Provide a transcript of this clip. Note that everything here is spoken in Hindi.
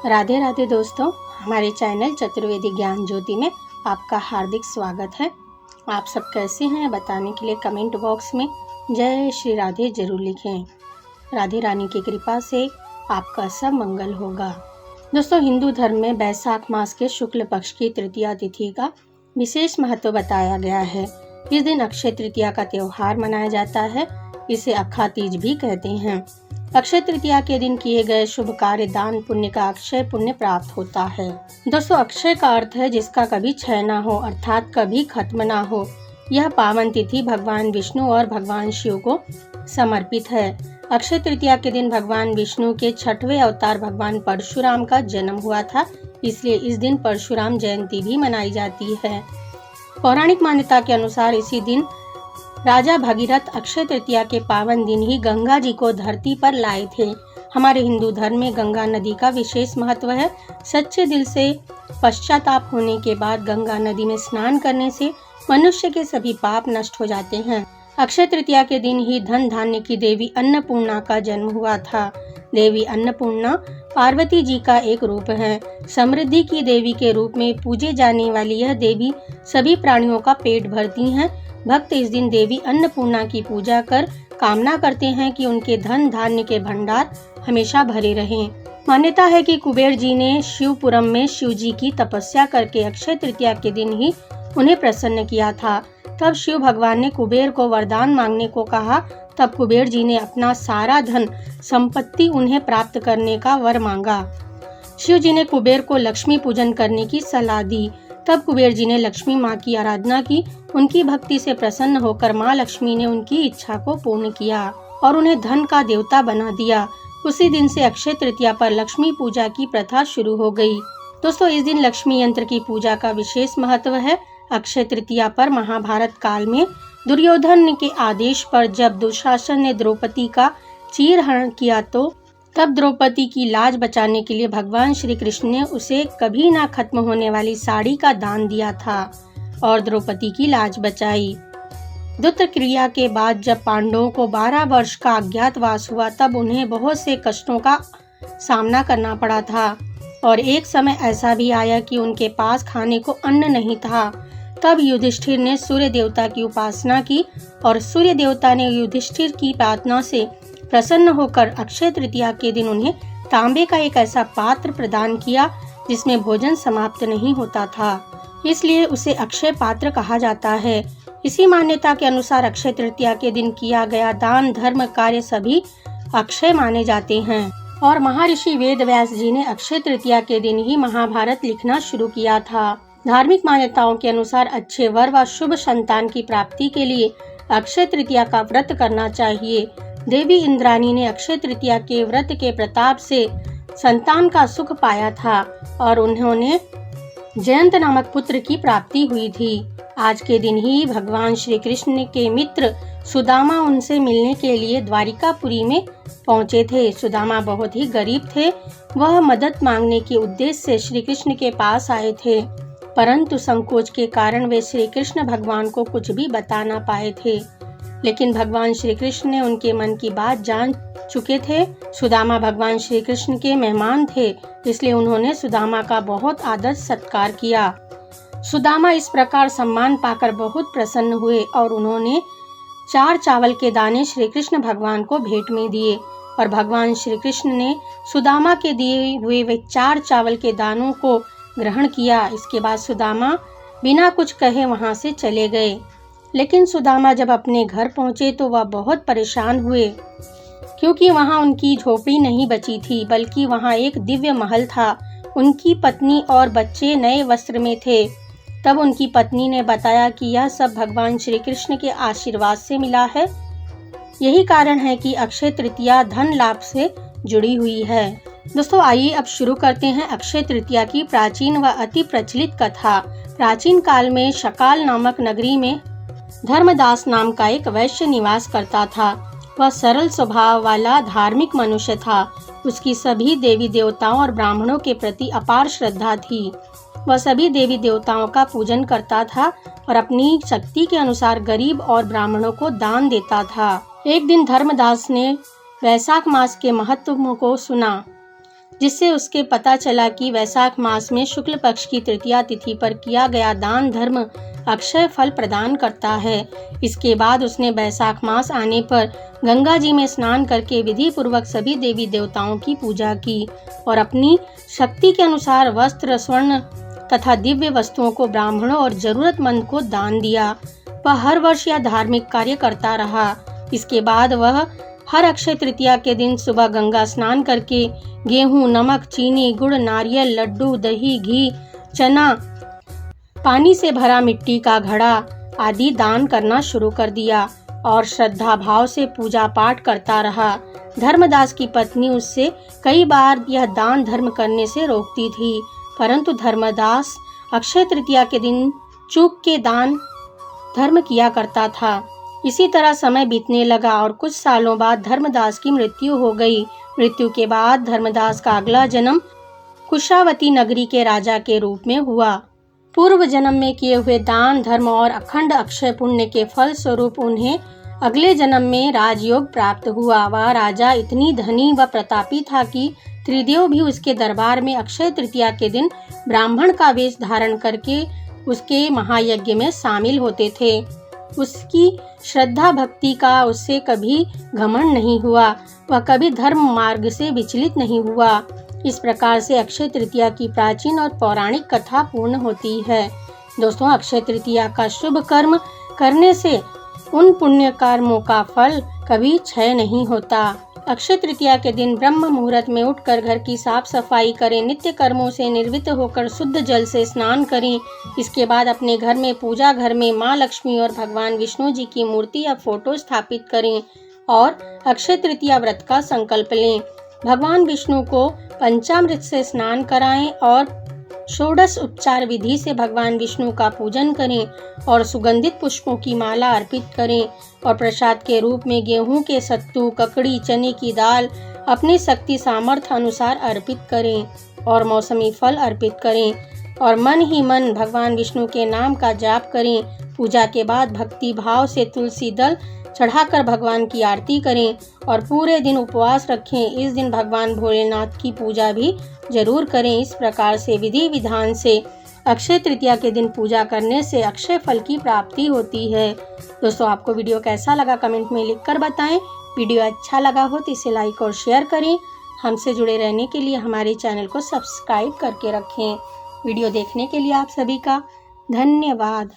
राधे राधे दोस्तों, हमारे चैनल चतुर्वेदी ज्ञान ज्योति में आपका हार्दिक स्वागत है। आप सब कैसे हैं बताने के लिए कमेंट बॉक्स में जय श्री राधे जरूर लिखें। राधे रानी की कृपा से आपका सब मंगल होगा। दोस्तों, हिंदू धर्म में बैसाख मास के शुक्ल पक्ष की तृतीया तिथि का विशेष महत्व बताया गया है। इस दिन अक्षय तृतीया का त्योहार मनाया जाता है। इसे अक्खा तीज भी कहते हैं। अक्षय तृतीया के दिन किए गए शुभ कार्य दान पुण्य का अक्षय पुण्य प्राप्त होता है। दोस्तों, अक्षय का अर्थ है जिसका कभी क्षय ना हो, अर्थात कभी खत्म ना हो। यह पावन तिथि भगवान विष्णु और भगवान शिव को समर्पित है। अक्षय तृतीया के दिन भगवान विष्णु के 6वें अवतार भगवान परशुराम का जन्म हुआ था, इसलिए इस दिन परशुराम जयंती भी मनाई जाती है। पौराणिक मान्यता के अनुसार इसी दिन राजा भगीरथ अक्षय तृतीया के पावन दिन ही गंगा जी को धरती पर लाए थे। हमारे हिंदू धर्म में गंगा नदी का विशेष महत्व है। सच्चे दिल से पश्चाताप होने के बाद गंगा नदी में स्नान करने से मनुष्य के सभी पाप नष्ट हो जाते हैं। अक्षय तृतीया के दिन ही धन धान्य की देवी अन्नपूर्णा का जन्म हुआ था। देवी अन्नपूर्णा पार्वती जी का एक रूप है। समृद्धि की देवी के रूप में पूजे जाने वाली यह देवी सभी प्राणियों का पेट भरती हैं। भक्त इस दिन देवी अन्नपूर्णा की पूजा कर कामना करते हैं कि उनके धन धान्य के भंडार हमेशा भरे रहें। मान्यता है कि कुबेर जी ने शिवपुरम में शिव जी की तपस्या करके अक्षय तृतीया के दिन ही उन्हें प्रसन्न किया था। तब शिव भगवान ने कुबेर को वरदान मांगने को कहा। तब कुबेर जी ने अपना सारा धन संपत्ति उन्हें प्राप्त करने का वर मांगा। शिव जी ने कुबेर को लक्ष्मी पूजन करने की सलाह दी। तब कुबेर जी ने लक्ष्मी माँ की आराधना की। उनकी भक्ति से प्रसन्न होकर माँ लक्ष्मी ने उनकी इच्छा को पूर्ण किया और उन्हें धन का देवता बना दिया। उसी दिन से अक्षय तृतीया पर लक्ष्मी पूजा की प्रथा शुरू हो गई। दोस्तों, इस दिन लक्ष्मी यंत्र की पूजा का विशेष महत्व है। अक्षय तृतीया पर महाभारत काल में दुर्योधन के आदेश पर जब दुशासन ने द्रौपदी का चीरहरण किया तो तब द्रौपदी की लाज बचाने के लिए भगवान श्री कृष्ण ने उसे कभी ना खत्म होने वाली साड़ी का दान दिया था और द्रौपदी की लाज बचाई। द्रुत क्रिया के बाद जब पांडवों को 12 वर्ष का अज्ञातवास हुआ तब उन्हें बहुत से कष्टों का सामना करना पड़ा था और एक समय ऐसा भी आया कि उनके पास खाने को अन्न नहीं था। तब युधिष्ठिर ने सूर्य देवता की उपासना की और सूर्य देवता ने युधिष्ठिर की प्रार्थना से प्रसन्न होकर अक्षय तृतीया के दिन उन्हें तांबे का एक ऐसा पात्र प्रदान किया जिसमें भोजन समाप्त नहीं होता था, इसलिए उसे अक्षय पात्र कहा जाता है। इसी मान्यता के अनुसार अक्षय तृतीया के दिन किया गया दान धर्म कार्य सभी अक्षय माने जाते हैं और महर्षि वेद व्यास जी ने अक्षय तृतीया के दिन ही महाभारत लिखना शुरू किया था। धार्मिक मान्यताओं के अनुसार अच्छे वर व शुभ संतान की प्राप्ति के लिए अक्षय तृतीया का व्रत करना चाहिए। देवी इंद्राणी ने अक्षय तृतीया के व्रत के प्रताप से संतान का सुख पाया था और उन्होंने जयंत नामक पुत्र की प्राप्ति हुई थी। आज के दिन ही भगवान श्री कृष्ण के मित्र सुदामा उनसे मिलने के लिए द्वारिकापुरी में पहुंचे थे। सुदामा बहुत ही गरीब थे। वह मदद मांगने के उद्देश्य से श्री कृष्ण के पास आए थे, परंतु संकोच के कारण वे श्री कृष्ण भगवान को कुछ भी बता ना पाए थे। लेकिन भगवान श्री कृष्ण ने उनके मन की बात जान चुके थे। सुदामा भगवान श्री कृष्ण के मेहमान थे, इसलिए उन्होंने सुदामा का बहुत आदर सत्कार किया। सुदामा इस प्रकार सम्मान पाकर बहुत प्रसन्न हुए और उन्होंने 4 चावल के दाने श्री कृष्ण भगवान को भेंट में दिए और भगवान श्री कृष्ण ने सुदामा के दिए हुए वे 4 चावल के दानों को ग्रहण किया। इसके बाद सुदामा बिना कुछ कहे वहां से चले गए। लेकिन सुदामा जब अपने घर पहुंचे तो वह बहुत परेशान हुए, क्योंकि वहां उनकी झोपड़ी नहीं बची थी, बल्कि वहां एक दिव्य महल था। उनकी पत्नी और बच्चे नए वस्त्र में थे। तब उनकी पत्नी ने बताया कि यह सब भगवान श्री कृष्ण के आशीर्वाद से मिला है। यही कारण है कि अक्षय तृतीया धन लाभ से जुड़ी हुई है। दोस्तों, आइए अब शुरू करते हैं अक्षय तृतीया की प्राचीन व अति प्रचलित कथा। प्राचीन काल में शकाल नामक नगरी में धर्मदास नाम का एक वैश्य निवास करता था। वह सरल स्वभाव वाला धार्मिक मनुष्य था। उसकी सभी देवी देवताओं और ब्राह्मणों के प्रति अपार श्रद्धा थी। वह सभी देवी देवताओं का पूजन करता था और अपनी शक्ति के अनुसार गरीब और ब्राह्मणों को दान देता था। एक दिन धर्मदास ने वैशाख मास के महत्व को सुना, जिससे उसके पता चला कि वैशाख मास में शुक्ल पक्ष की तृतीया तिथि पर किया गया दान धर्म अक्षय फल प्रदान करता है। इसके बाद उसने वैशाख मास आने पर गंगा जी में स्नान करके विधि पूर्वक सभी देवी देवताओं की पूजा की और अपनी शक्ति के अनुसार वस्त्र, स्वर्ण तथा दिव्य वस्तुओं को ब्राह्मणों और जरूरतमंद को दान दिया। वह हर वर्ष यह धार्मिक कार्य करता रहा। इसके बाद वह हर अक्षय तृतीया के दिन सुबह गंगा स्नान करके गेहूं, नमक, चीनी, गुड़, नारियल, लड्डू, दही, घी, चना, पानी से भरा मिट्टी का घड़ा आदि दान करना शुरू कर दिया और श्रद्धा भाव से पूजा पाठ करता रहा। धर्मदास की पत्नी उससे कई बार यह दान धर्म करने से रोकती थी, परंतु धर्मदास अक्षय तृतीया के दिन चूक के दान धर्म किया करता था। इसी तरह समय बीतने लगा और कुछ सालों बाद धर्मदास की मृत्यु हो गई। मृत्यु के बाद धर्मदास का अगला जन्म कुशावती नगरी के राजा के रूप में हुआ। पूर्व जन्म में किए हुए दान धर्म और अखंड अक्षय पुण्य के फल स्वरूप उन्हें अगले जन्म में राजयोग प्राप्त हुआ। वह राजा इतनी धनी व प्रतापी था कि त्रिदेव भी उसके दरबार में अक्षय तृतीया के दिन ब्राह्मण का वेश धारण करके उसके महायज्ञ में शामिल होते थे। उसकी श्रद्धा भक्ति का उससे कभी घमंड नहीं हुआ। वह कभी धर्म मार्ग से विचलित नहीं हुआ। इस प्रकार से अक्षय तृतीया की प्राचीन और पौराणिक कथा पूर्ण होती है। दोस्तों, अक्षय तृतीया का शुभ कर्म करने से उन पुण्य कर्मों का फल कभी क्षय नहीं होता। अक्षय तृतीया के दिन ब्रह्म मुहूर्त में उठकर घर की साफ सफाई करें, नित्य कर्मों से निवृत्त होकर शुद्ध जल से स्नान करें। इसके बाद अपने घर में पूजा घर में माँ लक्ष्मी और भगवान विष्णु जी की मूर्ति या फोटो स्थापित करें और अक्षय तृतीया व्रत का संकल्प लें। भगवान विष्णु को पंचामृत से स्नान कराएं और षोडश उपचार विधि से भगवान विष्णु का पूजन करें और सुगंधित पुष्पों की माला अर्पित करें और प्रसाद के रूप में गेहूं के सत्तू, ककड़ी, चने की दाल अपनी शक्ति सामर्थ्य अनुसार अर्पित करें और मौसमी फल अर्पित करें और मन ही मन भगवान विष्णु के नाम का जाप करें। पूजा के बाद भक्ति भाव से तुलसी दल चढ़ाकर भगवान की आरती करें और पूरे दिन उपवास रखें। इस दिन भगवान भोलेनाथ की पूजा भी जरूर करें। इस प्रकार से विधि विधान से अक्षय तृतीया के दिन पूजा करने से अक्षय फल की प्राप्ति होती है। दोस्तों, आपको वीडियो कैसा लगा कमेंट में लिखकर बताएं। वीडियो अच्छा लगा हो तो इसे लाइक और शेयर करें। हमसे जुड़े रहने के लिए हमारे चैनल को सब्सक्राइब करके रखें। वीडियो देखने के लिए आप सभी का धन्यवाद।